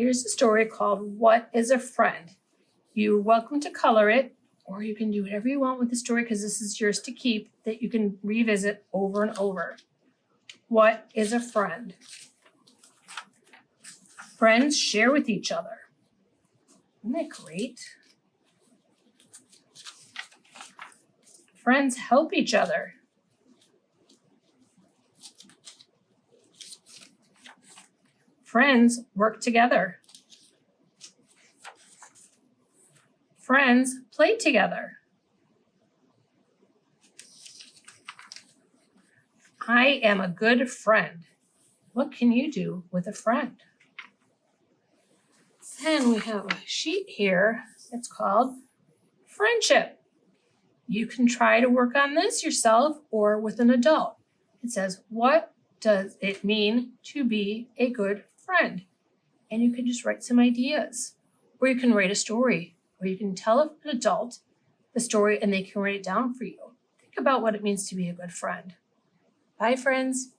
Here's a story called What is a Friend? You're welcome to color it, or you can do whatever you want with the story because this is yours to keep that you can revisit over and over. What is a friend? Friends share with each other. Isn't that great? Friends help each other. Friends work together. Friends play together. I am a good friend. What can you do with a friend? Then we have a sheet here. It's called friendship. You can try to work on this yourself or with an adult. It says, what does it mean to be a good friend? And you can just write some ideas, or you can write a story, or you can tell an adult the story and they can write it down for you. Think about what it means to be a good friend. Bye, friends.